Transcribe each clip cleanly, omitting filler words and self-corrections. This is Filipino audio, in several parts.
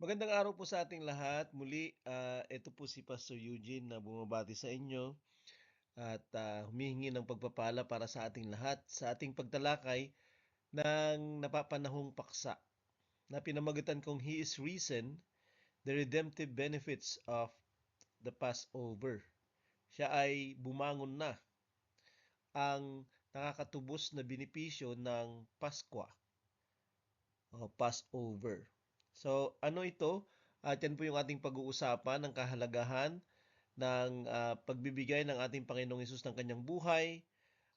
Magandang araw po sa ating lahat. Muli, ito po si Pastor Eugene na bumabati sa inyo at humihingi ng pagpapala para sa ating lahat sa ating pagtalakay ng napapanahong paksa na pinamagitan kong He is Risen, the redemptive benefits of the Passover. Siya ay bumangon na, ang nakakatubos na benepisyo ng Paskwa o Passover. So, ano ito? At yan po yung ating pag-uusapan, ng kahalagahan ng pagbibigay ng ating Panginoong Hesus ng kanyang buhay,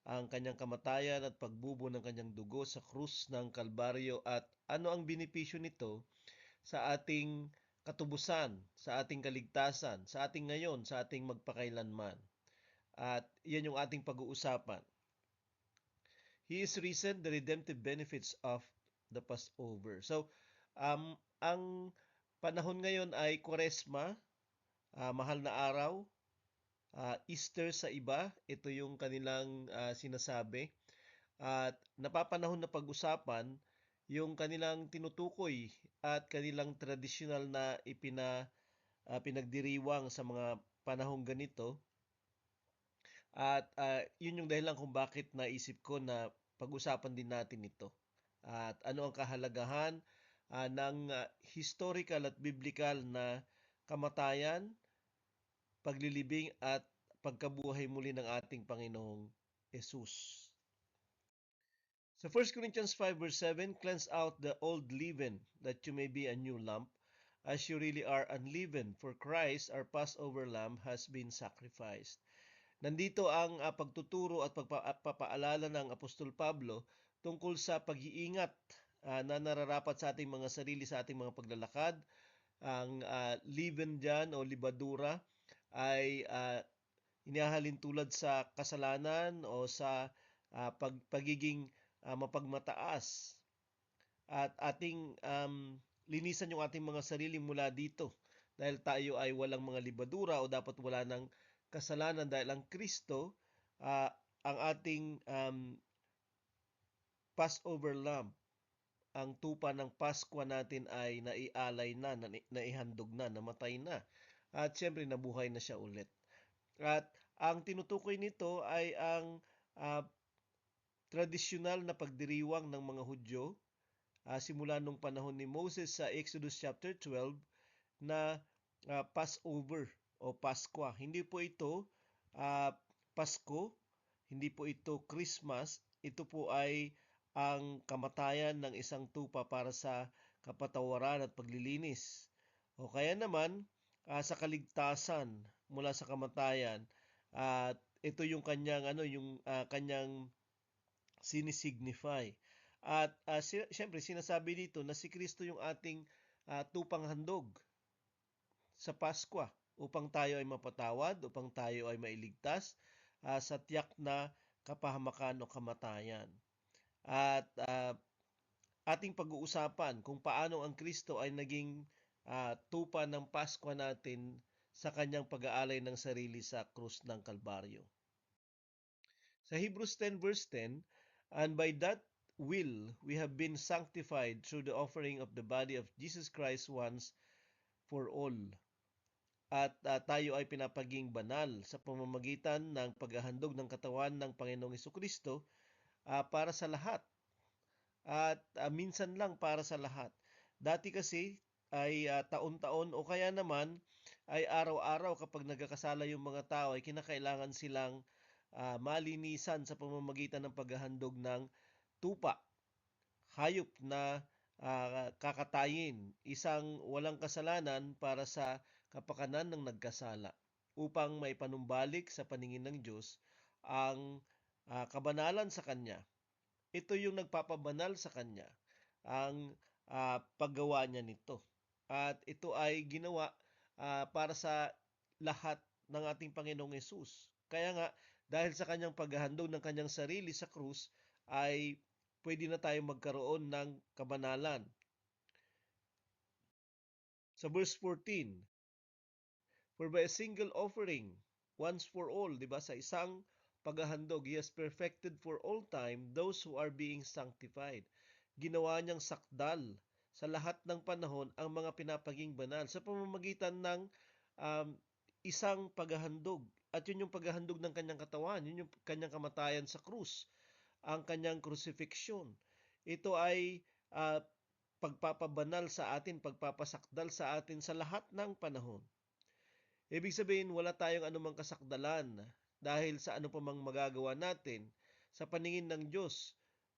ang kanyang kamatayan at pagbubo ng kanyang dugo sa krus ng Kalbaryo at ano ang benepisyo nito sa ating katubusan, sa ating kaligtasan, sa ating ngayon, sa ating magpakailanman. At yan yung ating pag-uusapan. He is risen, the redemptive benefits of the Passover. So, ang panahon ngayon ay Kwaresma, mahal na araw, Easter sa iba, ito yung kanilang sinasabi. At napapanahon na pag-usapan yung kanilang tinutukoy at kanilang tradisyonal na pinagdiriwang sa mga panahong ganito. At yun yung dahilan kung bakit naisip ko na pag-usapan din natin ito. At ano ang kahalagahan ng historical at biblical na kamatayan, paglilibing at pagkabuhay muli ng ating Panginoong Jesus. So 1 Corinthians 5 verse 7, cleanse out the old leaven, that you may be a new lump, as you really are unleavened, for Christ, our Passover lamb, has been sacrificed. Nandito ang pagtuturo at pagpapaalala ng Apostol Pablo tungkol sa pag-iingat na nararapat sa ating mga sarili, sa ating mga paglalakad. Ang leaven dyan o libadura ay inihahalin tulad sa kasalanan o sa pagiging mapagmataas. At ating linisan yung ating mga sarili mula dito dahil tayo ay walang mga libadura o dapat wala ng kasalanan dahil ang Kristo, ang ating Passover lamb, ang tupa ng Paskwa natin ay naialay na, naihandog na, namatay na. At syempre nabuhay na siya ulit. At ang tinutukoy nito ay ang tradisyonal na pagdiriwang ng mga Hudyo simula nung panahon ni Moses sa Exodus chapter 12 na Passover o Paskwa. Hindi po ito Pasko, hindi po ito Christmas, ito po ay ang kamatayan ng isang tupa para sa kapatawaran at paglilinis. O kaya naman sa kaligtasan mula sa kamatayan at ito yung kanyang kanyang sinisignify. At siyempre sinasabi dito na si Kristo yung ating tupang handog sa Paskwa upang tayo ay mapatawad, upang tayo ay mailigtas sa tiyak na kapahamakan o kamatayan. At ating pag-uusapan kung paano ang Kristo ay naging tupa ng Paskwa natin sa kanyang pag-aalay ng sarili sa krus ng Kalbaryo. Sa Hebrews 10 verse 10, and by that will we have been sanctified through the offering of the body of Jesus Christ once for all. At tayo ay pinapaging banal sa pamamagitan ng paghahandog ng katawan ng Panginoong Hesukristo para sa lahat. At minsan lang para sa lahat. Dati kasi ay taon-taon o kaya naman ay araw-araw kapag nagkakasala yung mga tao ay kinakailangan silang malinisan sa pamamagitan ng paghahandog ng tupa, hayop na kakatayin, isang walang kasalanan para sa kapakanan ng nagkasala upang maipanumbalik sa paningin ng Diyos ang kabanalan sa Kanya. Ito yung nagpapabanal sa Kanya, ang paggawa niya nito. At ito ay ginawa para sa lahat ng ating Panginoong Yesus. Kaya nga, dahil sa kanyang paghahandog ng kanyang sarili sa krus, ay pwede na tayong magkaroon ng kabanalan. Sa verse 14, for by a single offering, once for all, di ba? Sa isang paghahandog, He has perfected for all time those who are being sanctified. Ginawa niyang sakdal sa lahat ng panahon ang mga pinapaging banal sa pamamagitan ng isang paghahandog. At yun yung paghahandog ng kanyang katawan, yun yung kanyang kamatayan sa krus, ang kanyang crucifixion. Ito ay pagpapabanal sa atin, pagpapasakdal sa atin sa lahat ng panahon. Ibig sabihin, wala tayong anumang kasakdalan dahil sa ano pa mang magagawa natin sa paningin ng Diyos,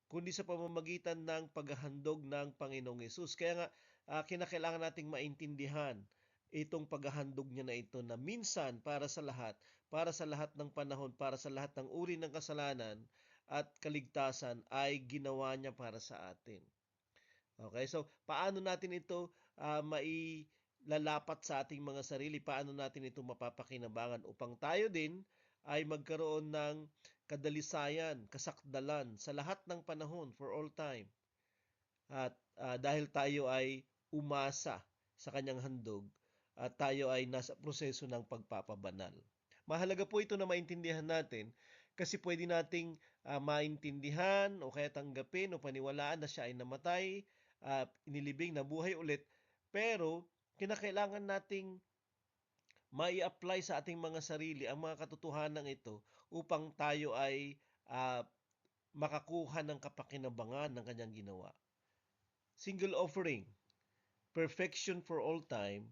kundi sa pamamagitan ng paghahandog ng Panginoong Yesus. Kaya nga, kinakailangan nating maintindihan itong paghahandog niya na ito na minsan para sa lahat ng panahon, para sa lahat ng uri ng kasalanan at kaligtasan ay ginawa niya para sa atin. Okay, so paano natin ito mailalapat sa ating mga sarili? Paano natin ito mapapakinabangan upang tayo din ay magkaroon ng kadalisayan, kasakdalan sa lahat ng panahon for all time. At dahil tayo ay umasa sa kanyang handog at tayo ay nasa proseso ng pagpapabanal. Mahalaga po ito na maintindihan natin kasi pwede nating maintindihan o kaya tanggapin o paniwalaan na siya ay namatay, inilibing, nabuhay ulit, pero kinakailangan nating mai-apply sa ating mga sarili ang mga katotohanan ito upang tayo ay makakuha ng kapakinabangan ng kanyang ginawa. Single offering, perfection for all time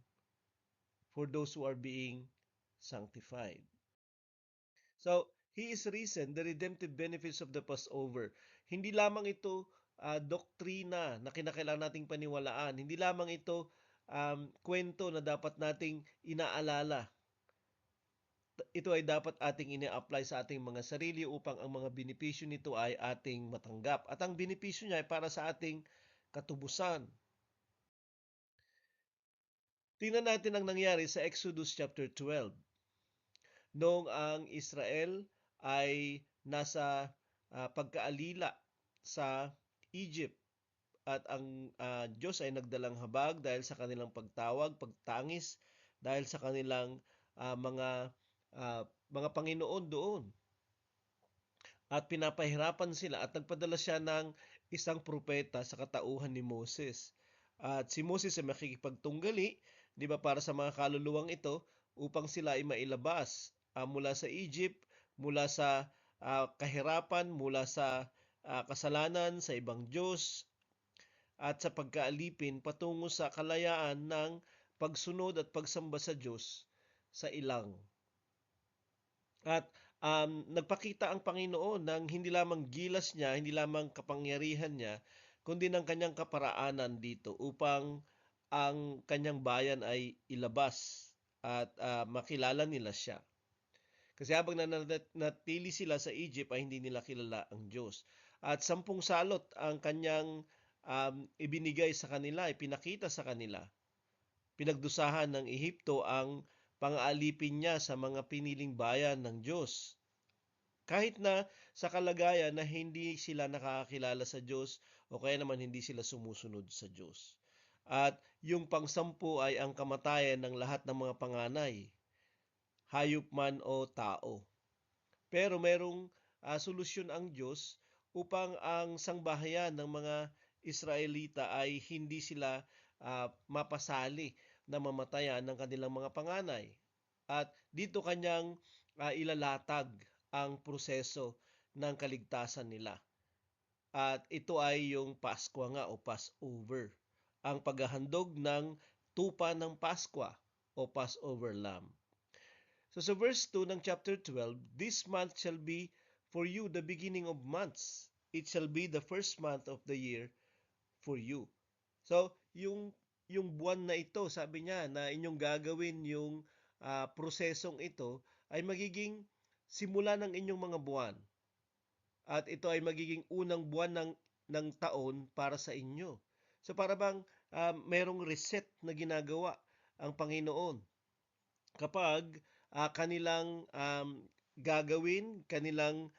for those who are being sanctified. So, He is risen, the redemptive benefits of the Passover. Hindi lamang ito doktrina na kinakailangan nating paniwalaan. Hindi lamang ito kwento na dapat nating inaalala. Ito ay dapat ating ina-apply sa ating mga sarili upang ang mga benepisyo nito ay ating matanggap. At ang benepisyo niya ay para sa ating katubusan. Tingnan natin ang nangyari sa Exodus chapter 12. Noong ang Israel ay nasa pagkaalila sa Egypt at ang Diyos ay nagdalang habag dahil sa kanilang pagtawag, pagtangis, dahil sa kanilang mga Panginoon doon. At pinapahirapan sila at nagpadala siya ng isang propeta sa katauhan ni Moses. At si Moses ay makikipagtunggali, di ba, para sa mga kaluluwang ito upang sila ay mailabas mula sa Egypt, mula sa kahirapan, mula sa kasalanan, sa ibang Diyos, at sa pagkaalipin patungo sa kalayaan ng pagsunod at pagsamba sa Diyos sa ilang. At nagpakita ang Panginoon ng hindi lamang gilas niya, hindi lamang kapangyarihan niya, kundi ng kanyang kaparaanan dito upang ang kanyang bayan ay ilabas at makilala nila siya. Kasi habang natili sila sa Egypt ay hindi nila kilala ang Diyos. At 10 salot ang kanyang ibinigay sa kanila, ipinakita sa kanila. Pinagdusahan ng Ehipto ang pang-aalipin niya sa mga piniling bayan ng Diyos. Kahit na sa kalagayan na hindi sila nakakakilala sa Diyos o kaya naman hindi sila sumusunod sa Diyos. At yung pang-10 ay ang kamatayan ng lahat ng mga panganay, hayop man o tao. Pero merong solusyon ang Diyos upang ang sangbahayan ng mga Israelita ay hindi sila mapasali na mamatayan ng kanilang mga panganay. At dito kanyang ilalatag ang proseso ng kaligtasan nila. At ito ay yung Pasko nga o Passover. Ang paghahandog ng tupa ng Paskwa o Passover lamb. So sa verse 2 ng chapter 12, this month shall be for you the beginning of months. It shall be the first month of the year for you. So yung buwan na ito, sabi niya na inyong gagawin yung prosesong ito ay magiging simula ng inyong mga buwan. At ito ay magiging unang buwan ng taon para sa inyo. So para bang merong reset na ginagawa ang Panginoon kapag kanilang gagawin, kanilang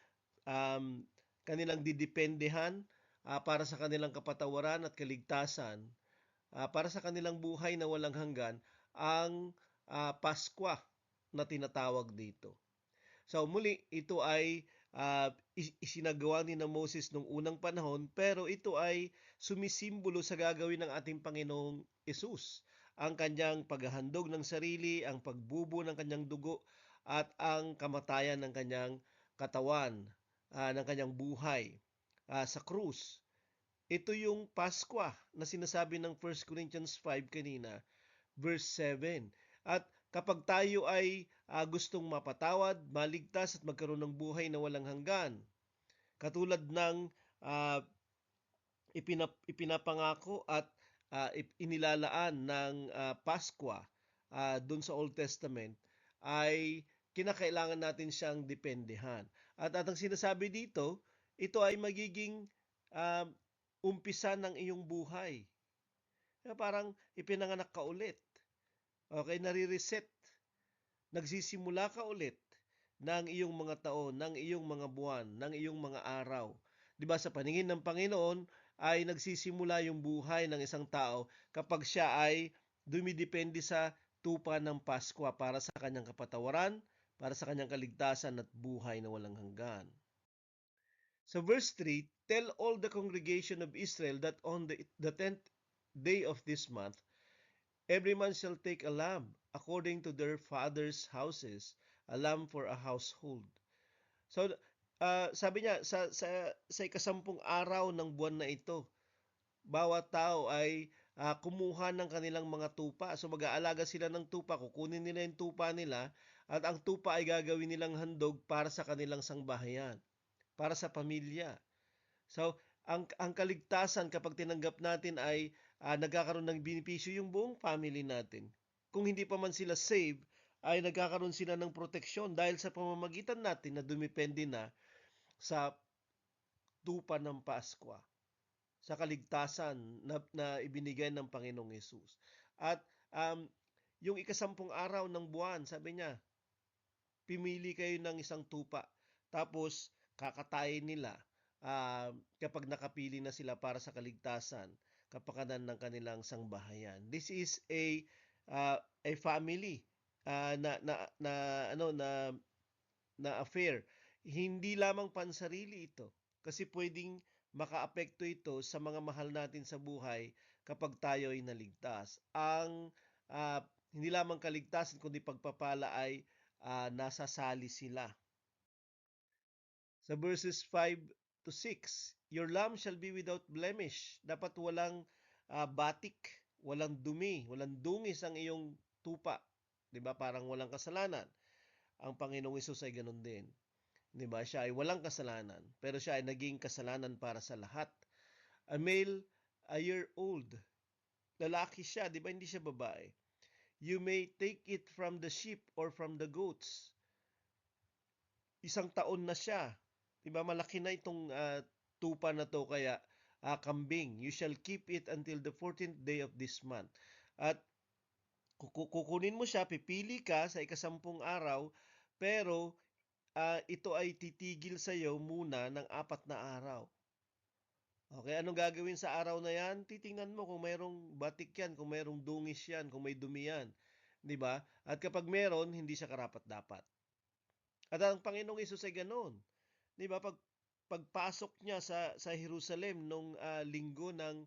didependehan para sa kanilang kapatawaran at kaligtasan, para sa kanilang buhay na walang hanggan, ang Paskwa na tinatawag dito. So muli, ito ay isinagawa ni na Moses nung unang panahon, pero ito ay sumisimbolo sa gagawin ng ating Panginoong Hesus. Ang kanyang paghahandog ng sarili, ang pagbubo ng kanyang dugo, at ang kamatayan ng kanyang katawan, ng kanyang buhay sa krus. Ito yung Pasko na sinasabi ng 1 Corinthians 5 kanina, verse 7. At kapag tayo ay gustong mapatawad, maligtas at magkaroon ng buhay na walang hanggan, katulad ng ipinapangako at inilalaan ng Pasko doon sa Old Testament, ay kinakailangan natin siyang dependehan. At ang sinasabi dito, ito ay magiging umpisa ng iyong buhay. Parang ipinanganak ka ulit. Okay, nare-reset. Nagsisimula ka ulit ng iyong mga taon, ng iyong mga buwan, ng iyong mga araw. 'Di ba sa paningin ng Panginoon ay nagsisimula yung buhay ng isang tao kapag siya ay dumidepende sa tupa ng Pasko para sa kanyang kapatawaran, para sa kanyang kaligtasan at buhay na walang hanggan. Sa verse 3, tell all the congregation of Israel that on the 10th day of this month, every man shall take a lamb according to their fathers' houses, a lamb for a household. So, sabi niya, sa ikasampung araw ng buwan na ito, bawat tao ay kumuha ng kanilang mga tupa. So, mag-aalaga sila ng tupa, kukunin nila yung tupa nila, at ang tupa ay gagawin nilang handog para sa kanilang sangbahayan, para sa pamilya. So, ang kaligtasan kapag tinanggap natin ay nagkakaroon ng benepisyo yung buong family natin. Kung hindi pa man sila saved, ay nagkakaroon sila ng proteksyon dahil sa pamamagitan natin na dumipende na sa tupa ng Pasko, sa kaligtasan na ibinigay ng Panginoong Hesus. At yung ikasampung araw ng buwan, sabi niya, pimili kayo ng isang tupa. Tapos, kakatayin nila kapag nakapili na sila para sa kaligtasan, kapakanan ng kanilang sangbahayan. This is a family na affair. Hindi lamang pansarili ito kasi pwedeng makaapekto ito sa mga mahal natin sa buhay kapag tayo ay naligtas. Ang hindi lamang kaligtasan kundi pagpapala ay nasasali sila. Sa verses 5 to 6, your lamb shall be without blemish. Dapat walang batik, walang dumi, walang dungis ang iyong tupa. 'Di ba? Parang walang kasalanan. Ang Panginoong Hesus ay ganoon din. 'Di ba? Siya ay walang kasalanan, pero siya ay naging kasalanan para sa lahat. A male, a year old. Lalaki siya, 'di ba? Hindi siya babae. You may take it from the sheep or from the goats. Isang taon na siya. 'Di ba? Malaki na itong tupa na to, kaya kambing. You shall keep it until the 14th day of this month. At kukunin mo siya, pipili ka sa ikasampung araw, pero ito ay titigil sa iyo muna ng 4 na araw. Okay, anong gagawin sa araw na yan? Titingnan mo kung mayroong batik yan, kung mayroong dungis yan, kung may dumi yan. 'Di ba? At kapag meron, hindi siya karapat-dapat. At ang Panginoong Hesus ay ganoon. 'Di ba? Pagpasok niya sa Jerusalem nung linggo ng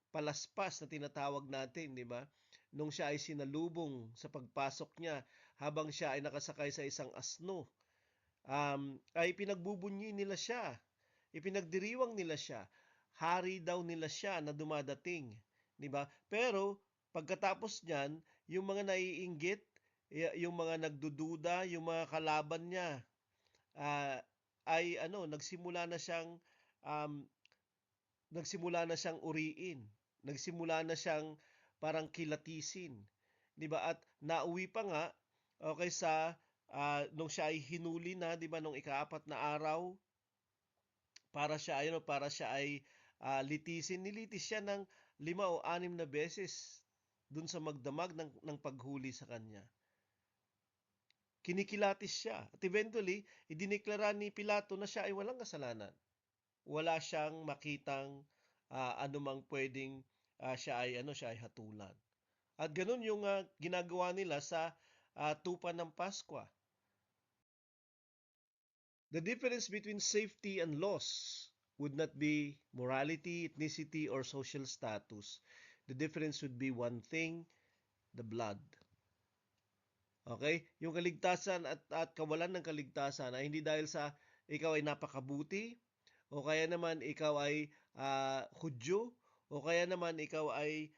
palaspas na tinatawag natin, 'di ba? Nung siya ay sinalubong sa pagpasok niya habang siya ay nakasakay sa isang asno, ay pinagbubunyi nila siya. Ipinagdiriwang nila siya. Hari daw nila siya na dumadating, 'di ba? Pero pagkatapos niyan, yung mga naiinggit, yung mga nagdududa, yung mga kalaban niya, ay um, nagsimula na siyang uriin. Nagsimula na siyang parang kilatisin, 'di ba? At nauwi pa nga okay sa nung siya ay hinuli na, 'di ba, nung ika-4 na araw, para siya ay litisin. Nilitis siya ng 5 o 6 na beses dun sa magdamag ng paghuli sa kanya. Kinikilatis siya. At eventually, idineklara ni Pilato na siya ay walang kasalanan. Wala siyang makitang anumang pwedeng siya ay hatulan. At ganun yung ginagawa nila sa tupa ng Pasko. The difference between safety and loss would not be morality, ethnicity, or social status. The difference would be one thing, the blood. Okay? Yung kaligtasan at kawalan ng kaligtasan ay hindi dahil sa ikaw ay napakabuti, o kaya naman ikaw ay Hudyo, o kaya naman ikaw ay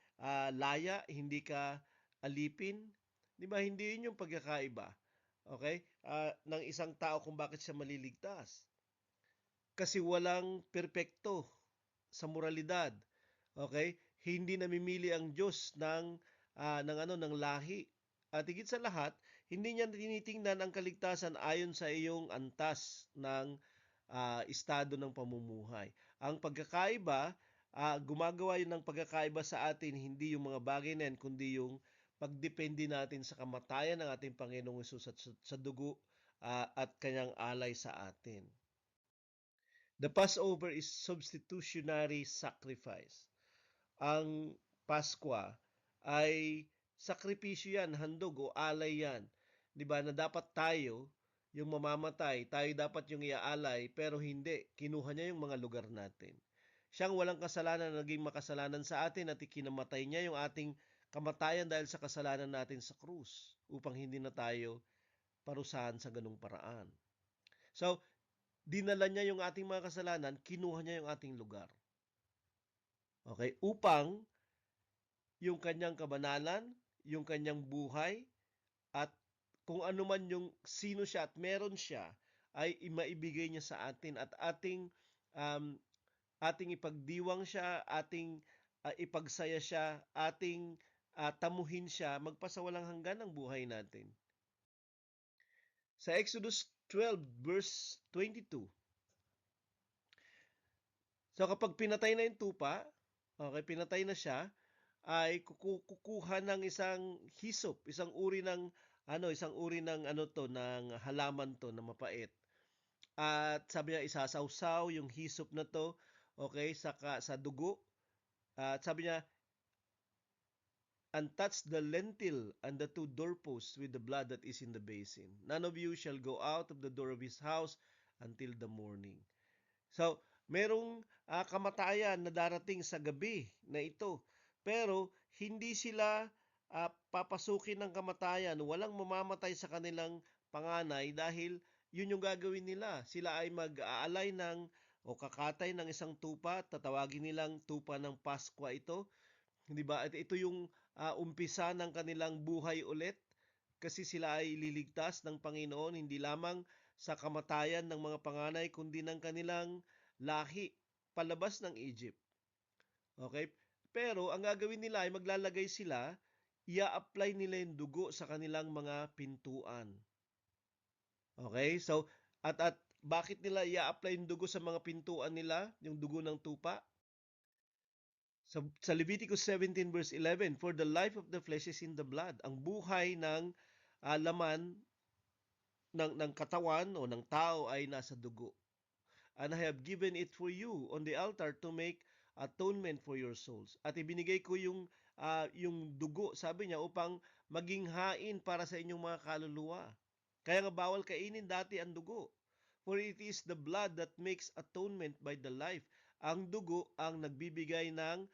laya, hindi ka alipin. Di ba? Hindi yun yung pagkakaiba. Okay? Ng isang tao kung bakit siya maliligtas. Kasi walang perpekto sa moralidad. Okay? Hindi namimili ang Diyos ng lahi. At higit sa lahat, hindi niya tinitingnan ang kaligtasan ayon sa iyong antas ng estado ng pamumuhay. Ang pagkakaiba, gumagawa yun ng pagkakaiba sa atin, hindi yung mga bagay na yan, kundi yung pagdepende natin sa kamatayan ng ating Panginoong Hesus at sa dugo at kanyang alay sa atin. The Passover is substitutionary sacrifice. Ang Paskwa ay sakripisyo yan, handog o alay yan. 'Di ba na dapat tayo yung mamamatay, tayo dapat yung iaalay, pero hindi. Kinuha niya yung mga lugar natin. Siyang walang kasalanan na naging makasalanan sa atin at ikinamatay niya yung ating kamatayan dahil sa kasalanan natin sa krus upang hindi na tayo parusahan sa ganung paraan. So, dinala niya yung ating mga kasalanan, kinuha niya yung ating lugar. Okay? Upang yung kanyang kabanalan, yung kanyang buhay, at kung ano man yung sino siya at meron siya, ay maibigay niya sa atin at ating ipagdiwang siya, ating ipagsaya siya, ating tamuhin siya, magpasawalang hanggan ang buhay natin. Sa Exodus 12 verse 22, so kapag pinatay na yung tupa, okay, pinatay na siya, ay kukuha ng isang hisop, isang uri ng ng halaman to na mapait. At sabi niya isasawsaw yung hisop na to, okay, sa dugo. At sabi niya, and touch the lintel and the two doorposts with the blood that is in the basin. None of you shall go out of the door of his house until the morning. So, merong kamatayan na darating sa gabi na ito. Pero hindi sila papasukin ng kamatayan. Walang mamamatay sa kanilang panganay dahil yun yung gagawin nila. Sila ay mag-aalay o kakatay ng isang tupa. Tatawagin nilang tupa ng Paskwa ito. Hindi ba? At ito yung umpisa ng kanilang buhay ulit. Kasi sila ay liligtas ng Panginoon hindi lamang sa kamatayan ng mga panganay kundi ng kanilang lahi palabas ng Egypt. Okay? Pero ang gagawin nila ay maglalagay sila, ia-apply nila yung dugo sa kanilang mga pintuan. Okay? So, at bakit nila ia-apply yung dugo sa mga pintuan nila, yung dugo ng tupa? Sa Leviticus 17 verse 11, for the life of the flesh is in the blood. Ang buhay ng laman ng katawan o ng tao ay nasa dugo. And I have given it for you on the altar to make atonement for your souls. At ibinigay ko yung dugo, sabi niya, upang maging hain para sa inyong mga kaluluwa. Kaya nga bawal kainin dati ang dugo. For it is the blood that makes atonement by the life. Ang dugo ang nagbibigay ng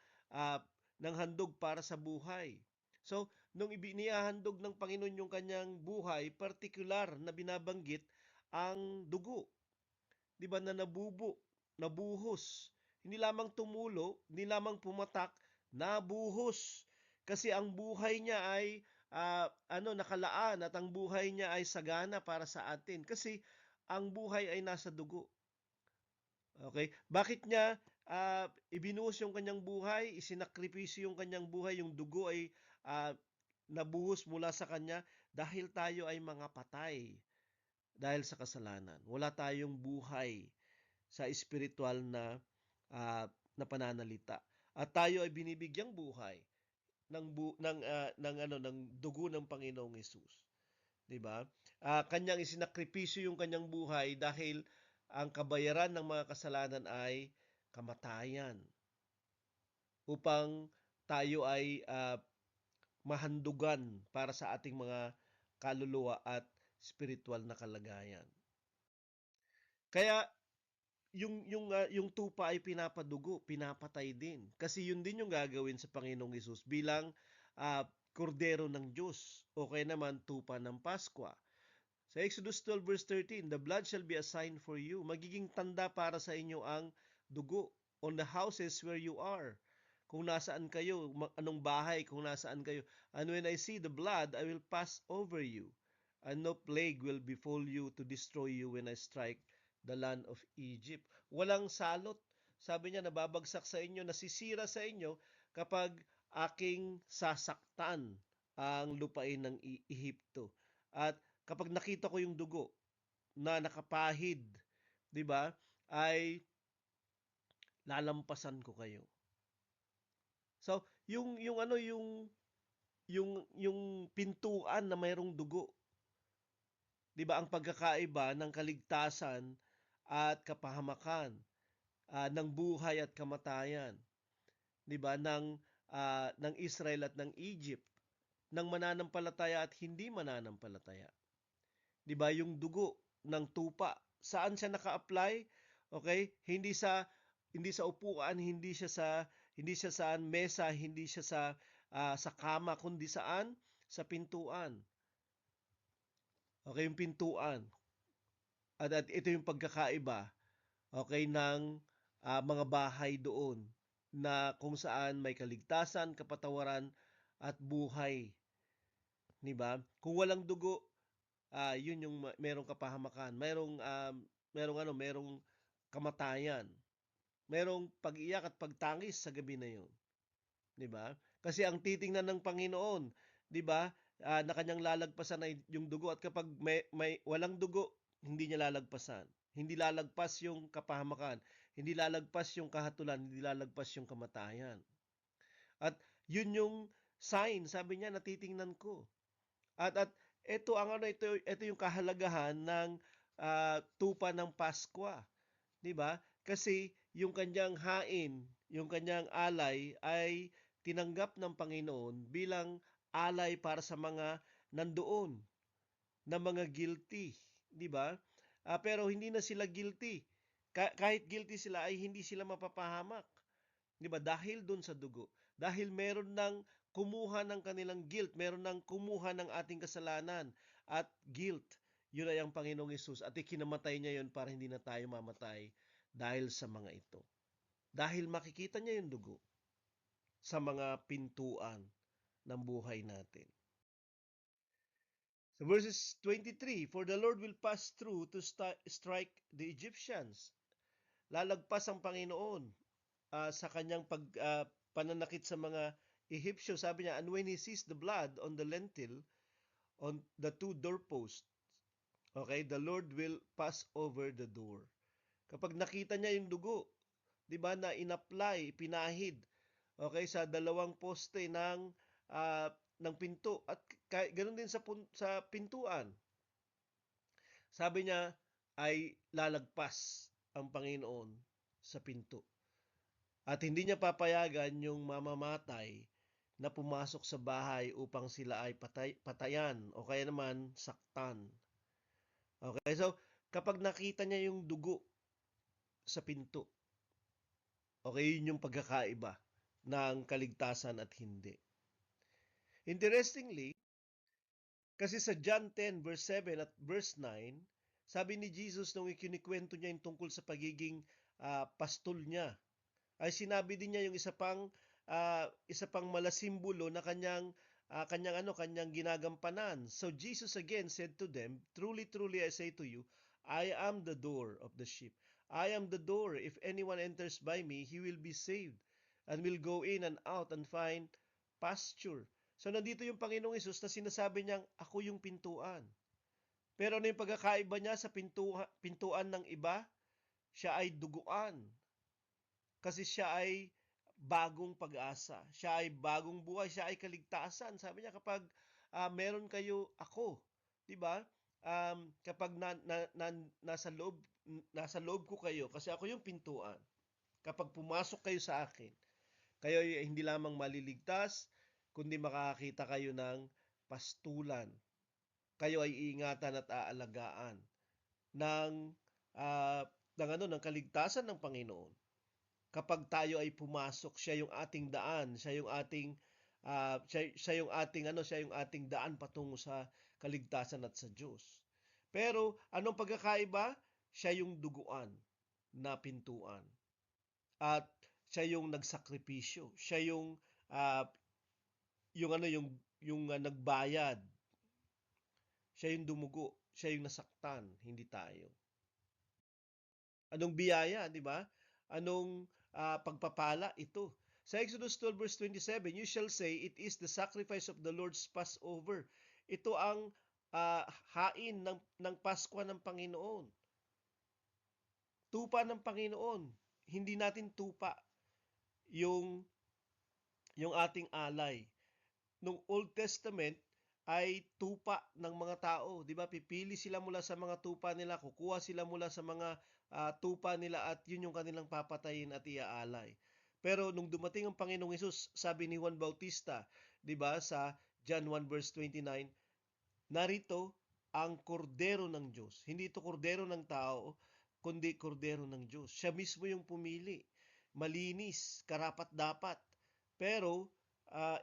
handog para sa buhay. So, nung inihahandog ng Panginoon yung kanyang buhay, partikular na binabanggit ang dugo. 'Di ba na nabuhos. Hindi lamang tumulo, hindi lamang pumatak, nabuhos. Kasi ang buhay niya ay nakalaan at ang buhay niya ay sagana para sa atin kasi ang buhay ay nasa dugo. Okay? Bakit niya ibinuhos yung kanyang buhay, isinakripisyo yung kanyang buhay, yung dugo ay nabuhos mula sa kanya dahil tayo ay mga patay dahil sa kasalanan. Wala tayong buhay sa espiritual na pananalita. At tayo ay binibigyang buhay ng dugo ng Panginoong Hesus. 'Di ba? Kanyang isinakripisyo yung kanyang buhay dahil ang kabayaran ng mga kasalanan ay kamatayan. Upang tayo ay mahandugan para sa ating mga kaluluwa at spiritual na kalagayan. Kaya yung tupa ay pinapadugo, pinapatay din. Kasi yun din yung gagawin sa Panginoong Hesus bilang kordero ng Diyos o kaya naman tupa ng Paskwa. Sa Exodus 12 verse 13, the blood shall be a sign for you. Magiging tanda para sa inyo ang dugo on the houses where you are. Kung nasaan kayo, anong bahay, kung nasaan kayo. And when I see the blood, I will pass over you. And no plague will befall you to destroy you when I strike the land of Egypt. Walang salot. Sabi niya, nababagsak sa inyo, nasisira sa inyo kapag aking sasaktan ang lupain ng Ehipto. At kapag nakita ko yung dugo na nakapahid, 'di ba? Ay lalampasan ko kayo. So, yung ano yung pintuan na mayroong dugo, 'di ba? Ang pagkakaiba ng kaligtasan at kapahamakan, ng buhay at kamatayan, 'di ba? Ng Israel at ng Egypt, ng mananampalataya at hindi mananampalataya. 'Di ba? Yung dugo ng tupa, saan siya naka-apply? Okay? Hindi sa upuan, hindi siya sa mesa, hindi siya sa kama, kundi saan? Sa pintuan. Okay, yung pintuan. At ito yung pagkakaiba, okay, ng mga bahay doon na kung saan may kaligtasan, kapatawaran at buhay, 'di ba? Kung walang dugo, yun yung merong kapahamakan, merong kamatayan, merong pag-iyak at pagtangis sa gabi na yun, 'di ba? Kasi ang titingnan ng Panginoon, 'di ba, na kanyang lalagpasan ay yung dugo, at kapag may walang dugo, hindi niya lalagpasan. Hindi lalagpas yung kapahamakan, hindi lalagpas yung kahatulan, hindi lalagpas yung kamatayan. At yun yung sign, sabi niya, natitingnan ko. At ito yung kahalagahan ng tupa ng Paskwa, 'di ba? Kasi yung kanyang hain, yung kanyang alay ay tinanggap ng Panginoon bilang alay para sa mga nandoon na mga guilty, 'di ba? Pero hindi na sila guilty. Kahit guilty sila ay hindi sila mapapahamak, 'di ba? Dahil doon sa dugo. Dahil meron ng kumuha ng kanilang guilt, meron ng kumuha ng ating kasalanan at guilt. Yun ay ang Panginoong Hesus, at ikinamatay niya yun para hindi na tayo mamatay dahil sa mga ito. Dahil makikita niya yung dugo sa mga pintuan ng buhay natin. So verses 23, for the Lord will pass through to strike the Egyptians. Lalagpas ang Panginoon sa kanyang pananakit sa mga Ehipsyo. Sabi niya, and when he sees the blood on the lintel, on the two doorposts, okay, the Lord will pass over the door. Kapag nakita niya yung dugo, 'di ba, na inapply, pinahid, okay, sa dalawang poste ng pinto, at ganoon din sa pintuan. Sabi niya ay lalagpas ang Panginoon sa pinto. At hindi niya papayagan yung mamamatay na pumasok sa bahay upang sila ay patayan o kaya naman saktan. Okay, so kapag nakita niya yung dugo sa pinto, okay, yun yung pagkakaiba ng kaligtasan at hindi. Interestingly, kasi sa John 10 verse 7 at verse 9, sabi ni Jesus nung ikinikwento niya yung tungkol sa pagiging pastol niya, ay sinabi din niya yung isa pang malasimbolo na kanyang ginagampanan. So Jesus again said to them, truly, truly I say to you, I am the door of the sheep. I am the door. If anyone enters by me, he will be saved and will go in and out and find pasture. So nandito yung Panginoong Hesus na sinasabi niyang ako yung pintuan. Pero ano yung pagkakaiba niya sa pintuan ng iba? Siya ay duguan. Kasi siya ay bagong pag-asa. Siya ay bagong buhay. Siya ay kaligtasan. Sabi niya, kapag meron kayo ako, 'di ba? Kapag nasa loob ko kayo, kasi ako yung pintuan. Kapag pumasok kayo sa akin, kayo ay hindi lamang maliligtas, kundi makakita kayo ng pastulan. Kayo ay iingatan at aalagaan ng ng kaligtasan ng Panginoon. Kapag tayo ay pumasok, siya yung ating daan, siya yung ating siya yung ating daan patungo sa kaligtasan at sa Diyos. Pero anong pagkakaiba? Siya yung duguan na pintuan. At siya yung nagsakripisyo. Siya yung nagbayad. Siya yung dumugo. Siya yung nasaktan, hindi tayo. Anong biyaya, di ba? Anong pagpapala ito? Sa Exodus 12 verse 27, you shall say, it is the sacrifice of the Lord's Passover. Ito ang hain ng Pasko ng Panginoon. Tupa ng Panginoon. Hindi natin tupa yung ating alay. Nung Old Testament ay tupa ng mga tao, 'di ba? Pipili sila mula sa mga tupa nila, kukuha sila mula sa mga tupa nila at yun yung kanilang papatayin at iaalay. Pero nung dumating ang Panginoong Hesus, sabi ni Juan Bautista, 'di ba, sa John 1 verse 29, narito ang kordero ng Diyos. Hindi ito kordero ng tao, kundi kordero ng Diyos. Siya mismo yung pumili. Malinis, karapat-dapat. Pero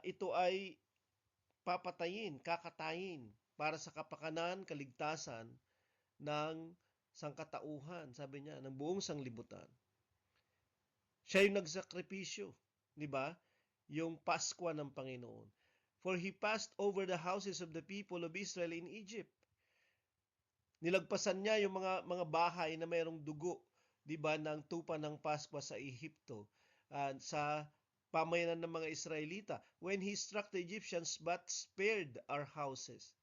ito ay papatayin, kakatayin para sa kapakanan, kaligtasan ng sangkatauhan, sabi niya, ng buong sanglibutan. Siya yung nagsakripisyo, di ba? Yung Paskwa ng Panginoon. For he passed over the houses of the people of Israel in Egypt. Nilagpasan niya yung mga bahay na mayroong dugo, di ba, ng tupa ng Paskwa sa Ehipto, sa pamayanan ng mga Israelita, when he struck the Egyptians but spared our houses.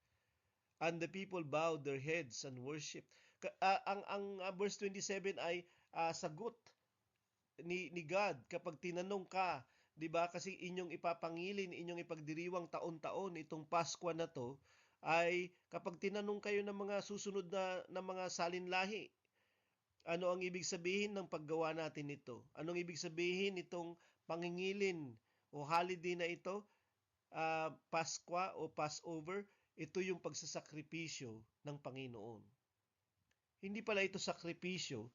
And the people bowed their heads and worship. Ang verse 27 ay sagot ni God kapag tinanong ka, 'di ba? Kasi inyong ipapangilin, inyong ipagdiriwang taon-taon itong Pasko na to, ay kapag tinanong kayo ng mga susunod na mga salinlahi, ano ang ibig sabihin ng paggawa natin nito? Anong ibig sabihin itong pangingilin o holiday na ito? Paskwa o Passover, ito yung pagsasakripisyo ng Panginoon. Hindi pala ito sakripisyo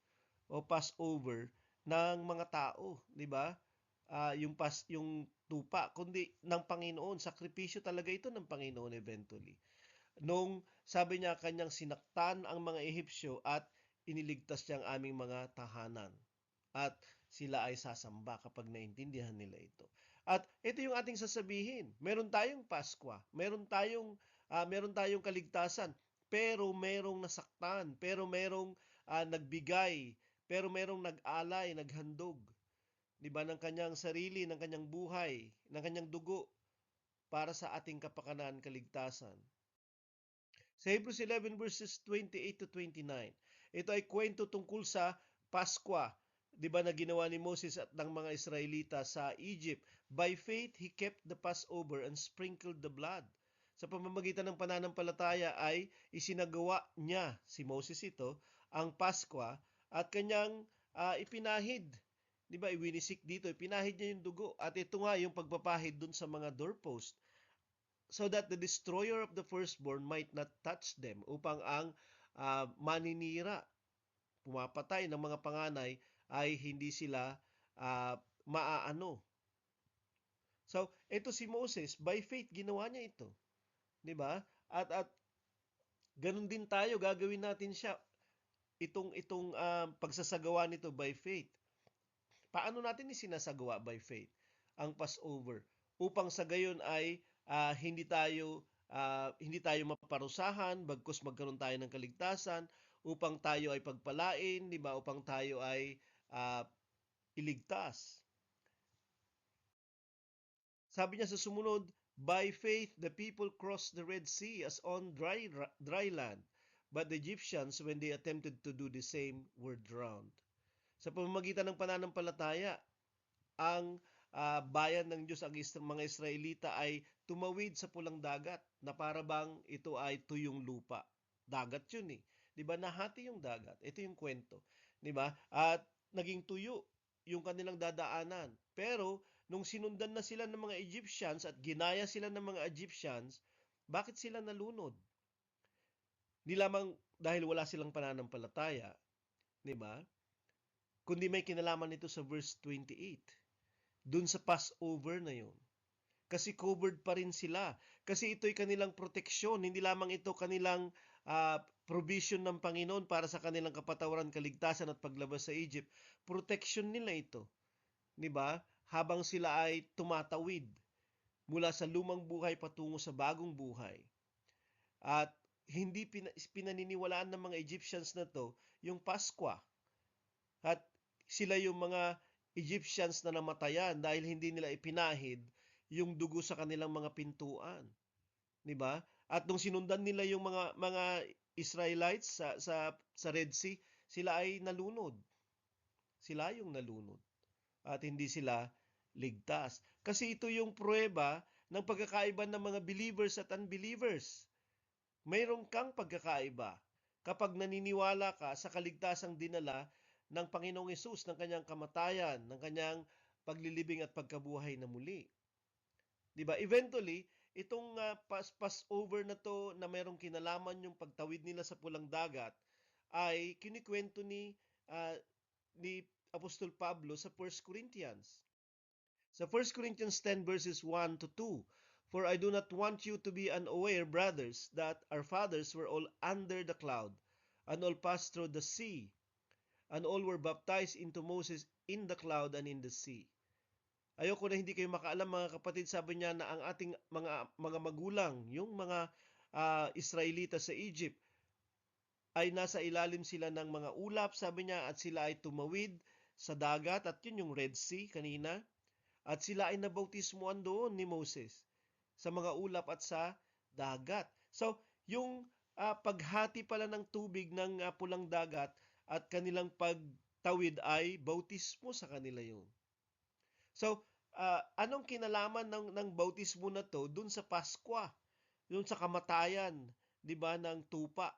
o Passover ng mga tao, di ba? Yung tupa, kundi ng Panginoon. Sakripisyo talaga ito ng Panginoon eventually. Nung sabi niya kanyang sinaktan ang mga Ehipsyo at iniligtas niya ang aming mga tahanan. At sila ay sasamba kapag naintindihan nila ito. At ito yung ating sasabihin. Meron tayong Paskwa, meron tayong kaligtasan, pero merong nasaktan, pero merong nagbigay, pero merong nag-alay, naghandog, 'di ba, ng kanyang sarili, ng kanyang buhay, ng kanyang dugo para sa ating kapakanan, kaligtasan. Sa Hebrews 11 verses 28 to 29, ito ay kwento tungkol sa Paskwa, 'di ba, na ginawa ni Moses at ng mga Israelita sa Egypt. By faith, he kept the Passover and sprinkled the blood. Sa pamamagitan ng pananampalataya ay isinagawa niya, si Moses ito, ang Paskwa at kanyang ipinahid. 'Di ba, iwinisik dito, ipinahid niya yung dugo at ito nga yung pagpapahid dun sa mga doorpost, so that the destroyer of the firstborn might not touch them, upang ang maninira, pumapatay ng mga panganay, ay hindi sila maaano. So, ito si Moses, by faith ginawa niya ito, 'di ba? At ganun din tayo, gagawin natin siya itong pagsasagawa nito by faith. Paano natin isinasagawa by faith ang Passover? Upang sa gayon ay hindi tayo maparusahan, bagkus magkaroon tayo ng kaligtasan, upang tayo ay pagpalain, di ba? Upang tayo ay iligtas. Sabi niya sa sumunod, by faith the people crossed the Red Sea as on dry land, but the Egyptians, when they attempted to do the same, were drowned. Sa pamamagitan ng pananampalataya, ang bayan ng Diyos, ang mga Israelita ay tumawid sa pulang dagat na para bang ito ay tuyong lupa. Dagat yun eh. 'Di ba? Nahati yung dagat. Ito yung kwento, 'di ba? At naging tuyo yung kanilang dadaanan. Pero nung sinundan na sila ng mga Egyptians at ginaya sila ng mga Egyptians, bakit sila nalunod? Di lamang dahil wala silang pananampalataya, 'di ba? kundi may kinalaman nito sa verse 28. Dun sa Passover na yun. Kasi covered pa rin sila. Kasi ito'y kanilang proteksyon. Hindi lamang ito kanilang provision ng Panginoon para sa kanilang kapatawaran, kaligtasan at paglabas sa Egypt. Protection nila ito. 'Di ba? Habang sila ay tumatawid mula sa lumang buhay patungo sa bagong buhay. At hindi pinaniniwalaan ng mga Egyptians na to yung Paskwa. At sila yung mga Egyptians na namatayan dahil hindi nila ipinahid yung dugo sa kanilang mga pintuan, 'di ba? At nung sinundan nila yung mga Israelites sa Red Sea, sila ay nalunod. Sila yung nalunod at hindi sila ligtas. Kasi ito yung pruweba ng pagkakaiba ng mga believers at unbelievers. Mayroon kang pagkakaiba kapag naniniwala ka sa kaligtasang dinala ng Panginoong Hesus, ng kanyang kamatayan, ng kanyang paglilibing at pagkabuhay na muli. 'Di ba? Eventually, itong Passover na to na mayroong kinalaman yung pagtawid nila sa pulang dagat ay kinikwento ni Apostol Pablo sa 1 Corinthians. Sa 1 Corinthians 10 verses 1 to 2, "For I do not want you to be unaware, brothers, that our fathers were all under the cloud, and all passed through the sea, and all were baptized into Moses in the cloud and in the sea." Ayoko na hindi kayo makaalam mga kapatid, sabi niya na ang ating mga magulang, yung mga Israelita sa Egypt, ay nasa ilalim sila ng mga ulap, sabi niya, at sila ay tumawid sa dagat, at yun yung Red Sea kanina, at sila ay nabautismuan doon ni Moses sa mga ulap at sa dagat. So, yung paghati pala ng tubig ng pulang dagat at kanilang pagtawid ay bautismo sa kanila yun. So, anong kinalaman ng bautismo na to dun sa Paskwa, dun sa kamatayan, 'di ba, ng tupa?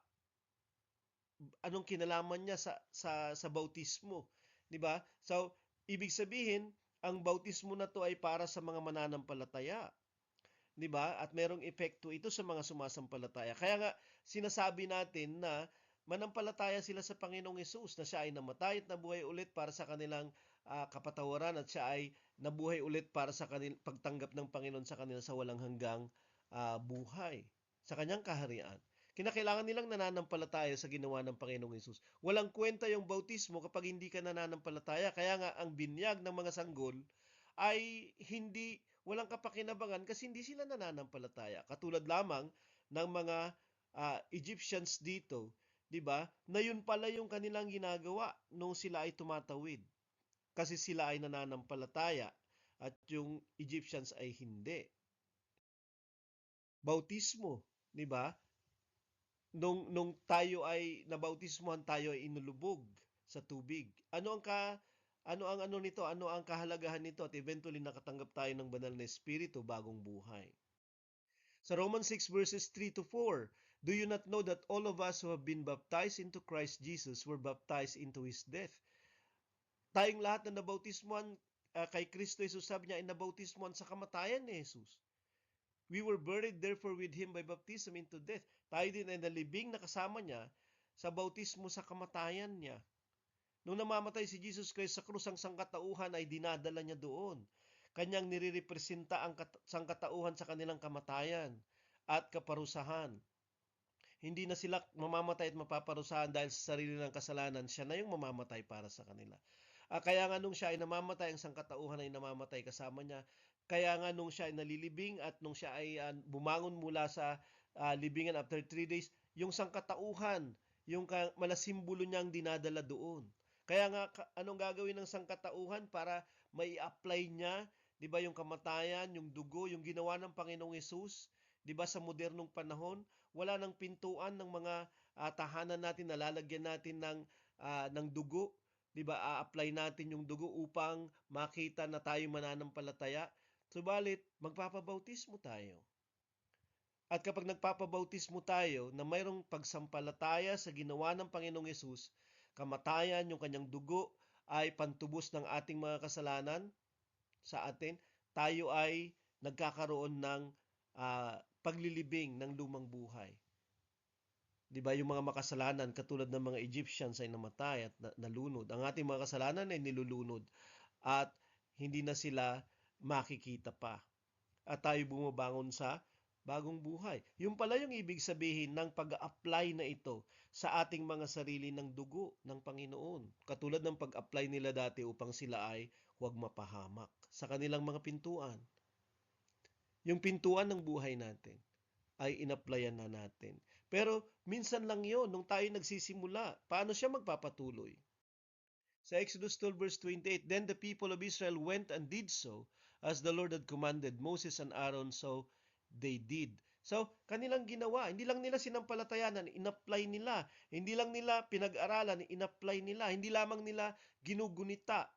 Anong kinalaman niya sa bautismo, 'di ba? So, ibig sabihin, ang bautismo na to ay para sa mga mananampalataya, 'di ba? At merong epekto ito sa mga sumasampalataya. Kaya nga sinasabi natin na manampalataya sila sa Panginoong Hesus, na siya ay namatay at nabuhay ulit para sa kanilang kapatawaran, at siya ay nabuhay ulit para sa pagtanggap ng Panginoon sa kanila sa walang hanggang buhay, sa kanyang kaharian. Kinakailangan nilang nananampalataya sa ginawa ng Panginoong Hesus. Walang kwenta yung bautismo kapag hindi ka nananampalataya. Kaya nga ang binyag ng mga sanggol ay walang kapakinabangan kasi hindi sila nananampalataya. Katulad lamang ng mga Egyptians dito, 'di ba? Na yun pala yung kanilang ginagawa nung sila ay tumatawid. Kasi sila ay nananampalataya at yung Egyptians ay hindi. Bautismo, 'di ba? Nung tayo ay nabautismuhan, tayo ay inulubog sa tubig. Ano ang nito? Ano ang kahalagahan nito? At eventually nakatanggap tayo ng banal na espiritu, bagong buhay. Sa Romans 6 verses 3 to 4, "Do you not know that all of us who have been baptized into Christ Jesus were baptized into His death?" Tayong lahat na nabautismuhan kay Kristo Jesus, sabi niya, ay nabautismuhan sa kamatayan ni Jesus. "We were buried therefore with Him by baptism into death." Tayo din ay nalibing na kasama niya sa bautismo sa kamatayan niya. Nung namamatay si Jesus Christ sa krus, ang sangkatauhan ay dinadala niya doon. Kanyang nirerepresenta ang sangkatauhan sa kanilang kamatayan at kaparusahan. Hindi na sila mamamatay at mapaparusahan dahil sa sarili ng kasalanan. Siya na yung mamamatay para sa kanila. Kaya nga nung siya ay namamatay, ang sangkatauhan ay namamatay kasama niya. Kaya nga nung siya ay nalilibing at nung siya ay bumangon mula sa libingan after 3 days, yung sangkatauhan, yung malasimbolo niyang dinadala doon. Kaya nga, anong gagawin ng sangkatauhan para mai-apply niya, 'di ba, yung kamatayan, yung dugo, yung ginawa ng Panginoong Hesus, 'di ba, sa modernong panahon, wala nang pintuan ng mga tahanan natin, nalalagyan natin ng dugo, 'di ba? A-apply natin yung dugo upang makita na tayo mananampalataya. Subalit, magpapabautismo tayo. At kapag nagpapabautismo tayo na mayroong pagsampalataya sa ginawa ng Panginoong Hesus, kamatayan, yung kanyang dugo ay pantubos ng ating mga kasalanan sa atin, tayo ay nagkakaroon ng paglilibing ng lumang buhay. Di ba yung mga makasalanan katulad ng mga Egyptians ay namatay at nalunod. Ang ating mga kasalanan ay nilulunod at hindi na sila makikita pa. At tayo bumabangon sa bagong buhay. Yung pala yung ibig sabihin ng pag-apply na ito sa ating mga sarili ng dugo ng Panginoon. Katulad ng pag-apply nila dati upang sila ay huwag mapahamak sa kanilang mga pintuan. Yung pintuan ng buhay natin ay inapplyan na natin. Pero minsan lang yon nung tayo nagsisimula. Paano siya magpapatuloy? Sa Exodus 12 verse 28, Then the people of Israel went and did so, as the Lord had commanded Moses and Aaron, so they did. So, kanilang ginawa. Hindi lang nila sinampalatayanan, in-apply nila. Hindi lang nila pinag-aralan, in-apply nila. Hindi lamang nila ginugunita.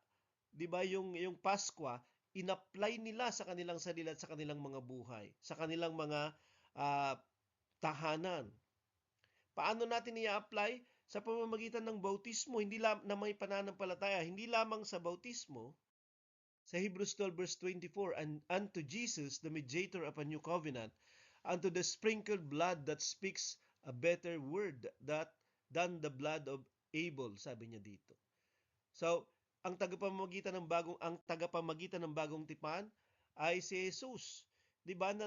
'Di ba yung Paskwa, in-apply nila sa kanilang sarili at sa kanilang mga buhay, sa kanilang mga uh, tahanan. Paano natin i-apply? Sa pamamagitan ng bautismo, hindi na may pananampalataya, hindi lamang sa bautismo. Sa Hebrews 12 verse 24, and unto Jesus, the mediator of a new covenant, unto the sprinkled blood that speaks a better word than the blood of Abel, sabi niya dito. So, ang tagapamagitan ng bagong tipan ay si Jesus. 'Di ba na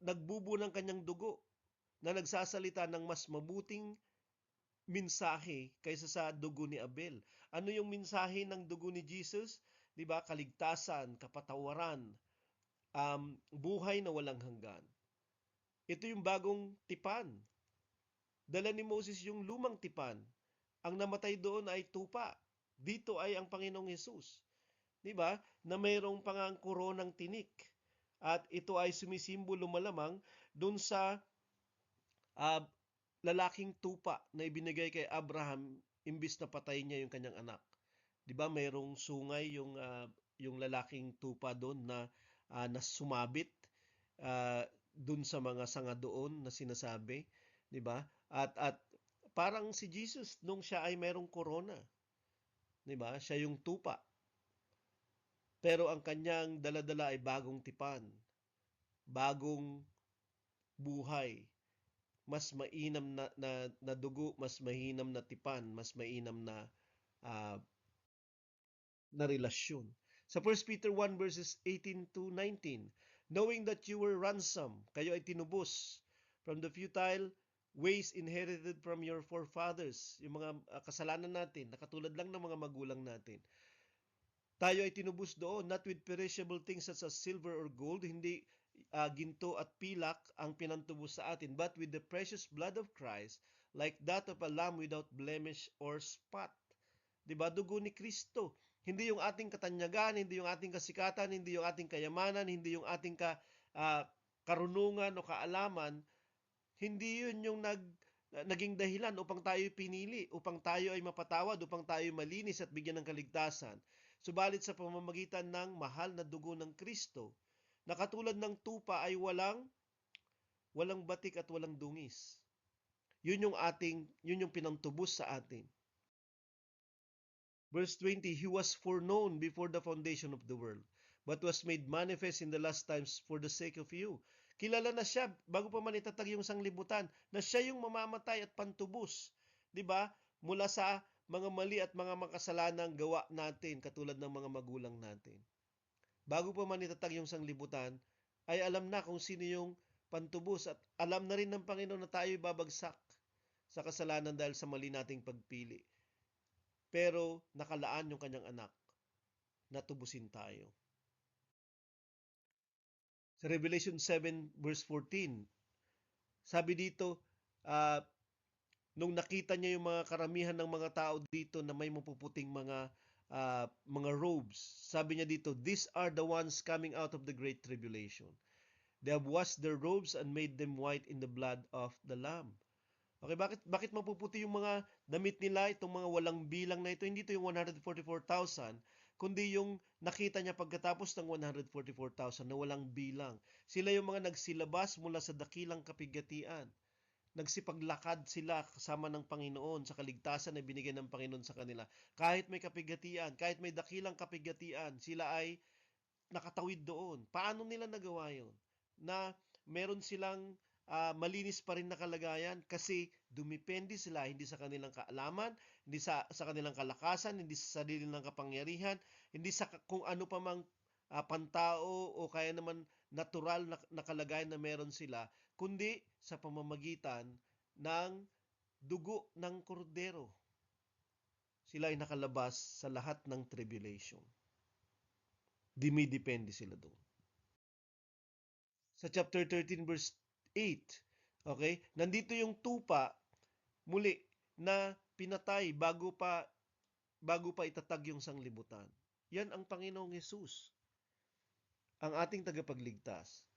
nagbubo ng kanyang dugo, na nagsasalita ng mas mabuting mensahe kaysa sa dugo ni Abel. Ano yung mensahe ng dugo ni Jesus? 'Di ba? Kaligtasan, kapatawaran, buhay na walang hanggan. Ito yung bagong tipan. Dala ni Moses yung lumang tipan. Ang namatay doon ay tupa. Dito ay ang Panginoong Hesus. 'Di ba? Na mayroong pangang koronang tinik. At ito ay sumisimbolo malamang doon sa lalaking tupa na ibinigay kay Abraham imbis na patayin niya yung kanyang anak. 'Di ba mayroong sungay yung lalaking tupa doon na sumabit doon sa mga sanga doon na sinasabi, 'di ba? At parang si Jesus nung siya ay mayroong corona, 'di ba? Siya yung tupa. Pero ang kanyang daladala ay bagong tipan, bagong buhay, mas mainam na dugo, mas mahinam na tipan, mas mainam uh, na relasyon. Sa 1 Peter 1 verses 18 to 19, knowing that you were ransomed, kayo ay tinubos from the futile ways inherited from your forefathers, yung mga kasalanan natin, nakatulad lang ng mga magulang natin. Tayo ay tinubos doon, not with perishable things such as silver or gold, hindi ginto at pilak ang pinantubos sa atin, but with the precious blood of Christ, like that of a lamb without blemish or spot. Diba? Dugo ni Kristo. Hindi yung ating katanyagan, hindi yung ating kasikatan, hindi yung ating kayamanan, hindi yung ating karunungan o kaalaman. Hindi yun yung naging dahilan upang tayo pinili, upang tayo ay mapatawad, upang tayo malinis at bigyan ng kaligtasan. Subalit sa pamamagitan ng mahal na dugo ng Kristo, na katulad ng tupa ay walang batik at walang dungis. Yun yung pinantubos sa atin. Verse 20, He was foreknown before the foundation of the world, but was made manifest in the last times for the sake of you. Kilala na siya, bago pa man itatag yung sanglibutan, na siya yung mamamatay at pantubos. 'Di ba? Mula sa mga mali at mga makasalanang gawa natin, katulad ng mga magulang natin. Bago pa man itatag yung sanglibutan, ay alam na kung sino yung pantubos at alam na rin ng Panginoon na tayo'y babagsak sa kasalanan dahil sa mali nating pagpili. Pero nakalaan yung kanyang anak na tubusin tayo. Sa Revelation 7 verse 14, sabi dito, nung nakita niya yung mga karamihan ng mga tao dito na may mapuputing mga robes, sabi niya dito, these are the ones coming out of the great tribulation. They have washed their robes and made them white in the blood of the Lamb. Okay, bakit mapuputi yung mga damit nila, itong mga walang bilang na ito? Hindi ito yung 144,000, kundi yung nakita niya pagkatapos ng 144,000 na walang bilang. Sila yung mga nagsilabas mula sa dakilang kapigatian. Nagsipaglakad sila kasama ng Panginoon sa kaligtasan na binigay ng Panginoon sa kanila. Kahit may kapigatian, kahit may dakilang kapigatian, sila ay nakatawid doon. Paano nila nagawa yun? Na meron silang malinis pa rin na kalagayan kasi dumipende sila hindi sa kanilang kaalaman, hindi sa kanilang kalakasan, hindi sa sarili ng kapangyarihan, hindi sa kung ano pa mang pantao o kaya naman natural na kalagayan na meron sila, kundi sa pamamagitan ng dugo ng kordero. Sila ay nakalabas sa lahat ng tribulation. Dumidepende sila doon. Sa chapter 13 verse 8, okay? Nandito yung tupa muli na pinatay bago pa itatag yung sanglibutan. Yan ang Panginoong Hesus, ang ating tagapagligtas.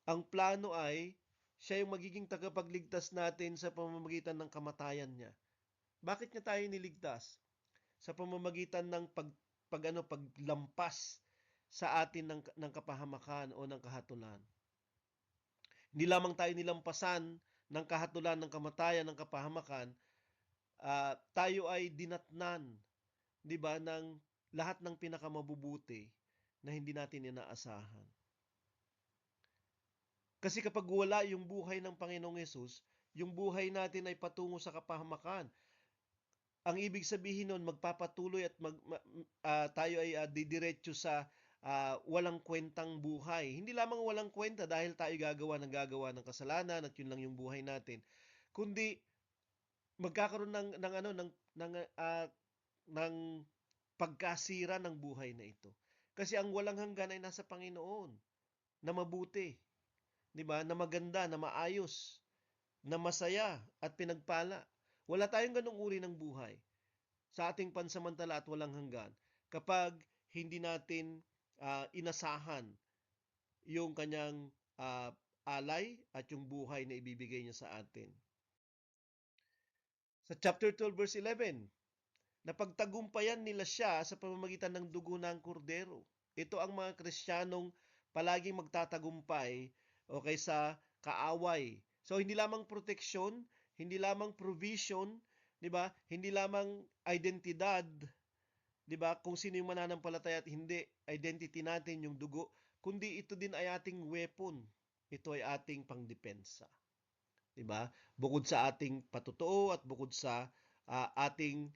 Ang plano ay siya yung magiging tagapagligtas natin sa pamamagitan ng kamatayan niya. Bakit niya tayo niligtas? Sa pamamagitan ng paglampas sa atin ng kapahamakan o ng kahatulan. Hindi lamang tayo nilampasan ng kahatulan, ng kamatayan, ng kapahamakan, tayo ay dinatnan, di ba, ng lahat ng pinakamabubuti na hindi natin inaasahan. Kasi kapag wala yung buhay ng Panginoong Hesus, yung buhay natin ay patungo sa kapahamakan. Ang ibig sabihin nun, magpapatuloy at tayo ay didiretso sa walang kwentang buhay. Hindi lamang walang kwenta dahil tayo gagawa ng kasalanan at yun lang yung buhay natin, kundi magkakaroon ng pagkasira ng buhay na ito. Kasi ang walang hanggan ay nasa Panginoon, na mabuti, 'di ba? Na maganda, na maayos, na masaya at pinagpala. Wala tayong ganung uri ng buhay sa ating pansamantala at walang hanggan kapag hindi natin inasahan yung kanyang alay at yung buhay na ibibigay niya sa atin. Sa chapter 12 verse 11, napagtagumpayan nila siya sa pamamagitan ng dugo ng kordero. Ito ang mga Kristiyanong palaging magtatagumpay okay sa kaaway. So hindi lamang proteksyon, hindi lamang provision, 'di ba? Hindi lamang identidad, 'di ba? Kung sino yung mananampalataya at hindi, identity natin yung dugo, kundi ito din ay ating weapon. Ito ay ating pangdepensa. 'Di ba? Bukod sa ating patutuo at bukod sa ating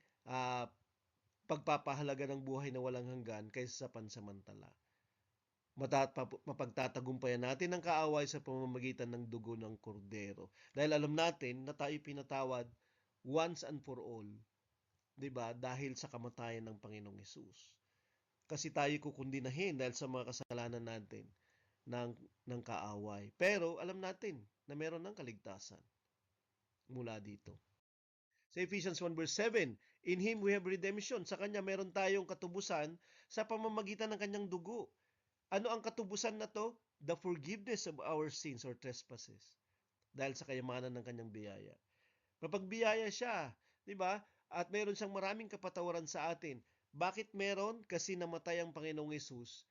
pagpapahalaga ng buhay na walang hanggan kaysa sa pansamantala. Mapagtatagumpayan natin ang kaaway sa pamamagitan ng dugo ng kordero. Dahil alam natin na tayo pinatawad once and for all. 'Di ba? Dahil sa kamatayan ng Panginoong Hesus. Kasi tayo kukundinahin dahil sa mga kasalanan natin ng kaaway. Pero alam natin na meron ng kaligtasan mula dito. Sa Ephesians 1 verse 7, in Him we have redemption. Sa Kanya meron tayong katubusan sa pamamagitan ng Kanyang dugo. Ano ang katubusan na to? The forgiveness of our sins or trespasses. Dahil sa kayamanan ng Kanyang biyaya. Mapagbiyaya siya, di ba? At meron siyang maraming kapatawaran sa atin. Bakit meron? Kasi namatay ang Panginoong Hesus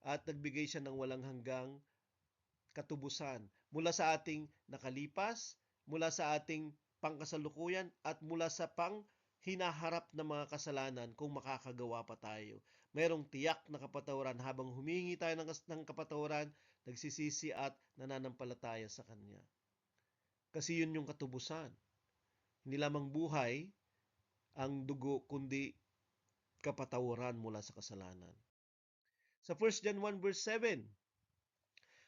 at nagbigay siya ng walang hanggang katubusan mula sa ating nakalipas, mula sa ating pangkasalukuyan at mula sa hinaharap na mga kasalanan kung makakagawa pa tayo. Merong tiyak na kapatawaran habang humingi tayo ng kapatawaran, nagsisisi at nananampalataya sa Kanya. Kasi yun yung katubusan. Hindi lamang buhay ang dugo, kundi kapatawaran mula sa kasalanan. Sa 1 John 1 verse 7,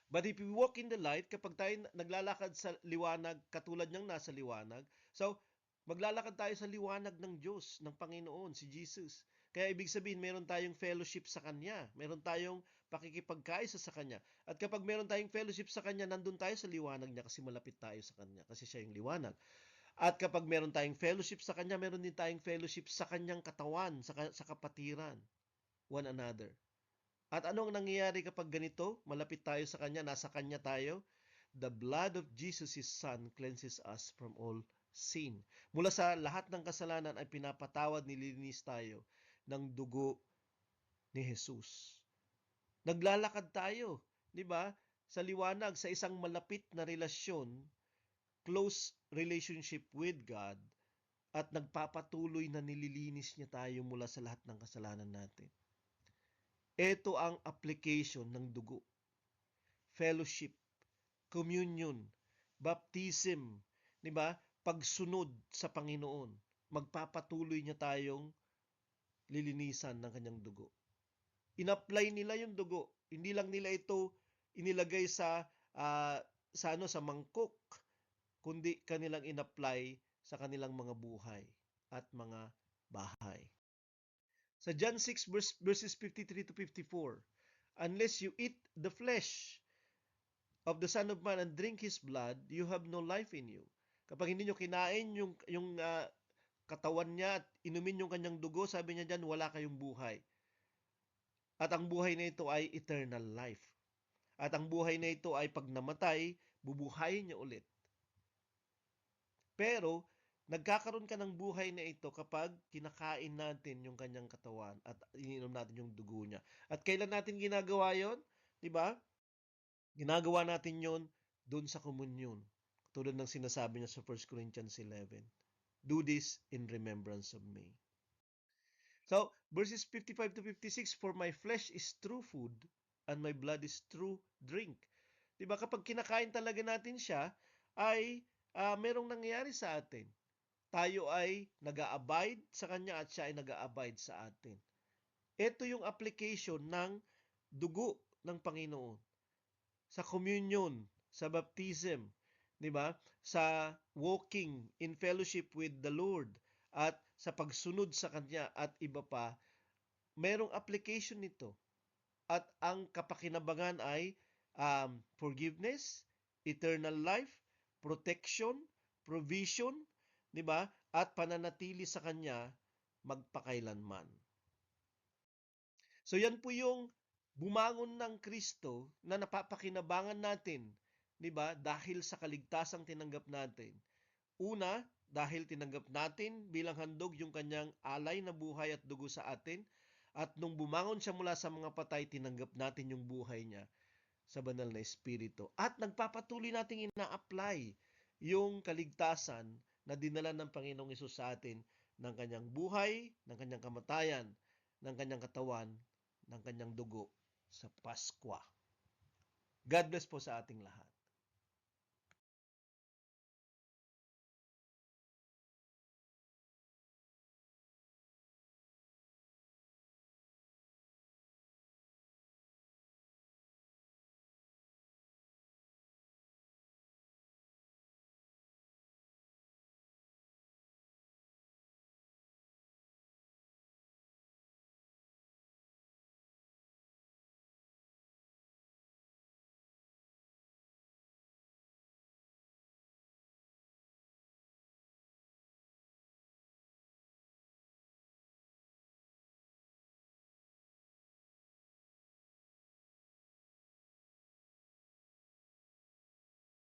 but if we walk in the light, kapag tayo naglalakad sa liwanag, katulad niyang nasa liwanag, so maglalakad tayo sa liwanag ng Diyos, ng Panginoon, si Jesus. Kaya ibig sabihin, meron tayong fellowship sa Kanya. Meron tayong pakikipagkaisa sa Kanya. At kapag meron tayong fellowship sa Kanya, nandun tayo sa liwanag niya kasi malapit tayo sa Kanya. Kasi siya yung liwanag. At kapag meron tayong fellowship sa Kanya, meron din tayong fellowship sa Kanyang katawan, sa kapatiran, one another. At ano ang nangyayari kapag ganito? Malapit tayo sa Kanya, nasa Kanya tayo. The blood of Jesus, His Son, cleanses us from all sin. Mula sa lahat ng kasalanan ay pinapatawad, nililinis tayo ng dugo ni Jesus. Naglalakad tayo, di ba? Sa liwanag, sa isang malapit na relasyon, close relationship with God, at nagpapatuloy na nililinis niya tayo mula sa lahat ng kasalanan natin. Ito ang application ng dugo. Fellowship, communion, baptism, 'di ba? Pagsunod sa Panginoon. Magpapatuloy niya tayong lilinisan ng kanyang dugo. In-apply nila yung dugo. Hindi lang nila ito inilagay ah, sa mangkok, kundi kanilang in-apply sa kanilang mga buhay at mga bahay. Sa John 6 verses 53 to 54, unless you eat the flesh of the Son of Man and drink His blood, you have no life in you. Kapag hindi nyo kinain yung katawan niya at inumin yung kanyang dugo, sabi niya dyan, wala kayong buhay. At ang buhay na ito ay eternal life. At ang buhay na ito ay pag namatay, bubuhayin niya ulit. Pero, nagkakaroon ka ng buhay na ito kapag kinakain natin yung kanyang katawan at ininom natin yung dugo niya. At kailan natin ginagawa yon? Diba? Ginagawa natin yon doon sa komunyon. Tulad ng sinasabi niya sa 1 Corinthians 11. Do this in remembrance of me. So, verses 55 to 56, for my flesh is true food and my blood is true drink. Diba? Kapag kinakain talaga natin siya, ay merong nangyayari sa atin. Tayo ay nag-a-abide sa Kanya at siya ay nag-a-abide sa atin. Ito yung application ng dugo ng Panginoon. Sa communion, sa baptism, di ba? Sa walking in fellowship with the Lord, at sa pagsunod sa Kanya at iba pa, merong application nito. At ang kapakinabangan ay forgiveness, eternal life, protection, provision, di ba? At pananatili sa Kanya magpakailanman. So yan po yung bumangon ng Kristo na napapakinabangan natin, 'di ba? Dahil sa kaligtasang tinanggap natin. Una, dahil tinanggap natin bilang handog yung kanyang alay na buhay at dugo sa atin, at nung bumangon siya mula sa mga patay, tinanggap natin yung buhay niya sa banal na espiritu. At nagpapatuloy nating ina-apply yung kaligtasan na dinala ng Panginoong Hesus sa atin ng kanyang buhay, ng kanyang kamatayan, ng kanyang katawan, ng kanyang dugo sa Paskwa. God bless po sa ating lahat.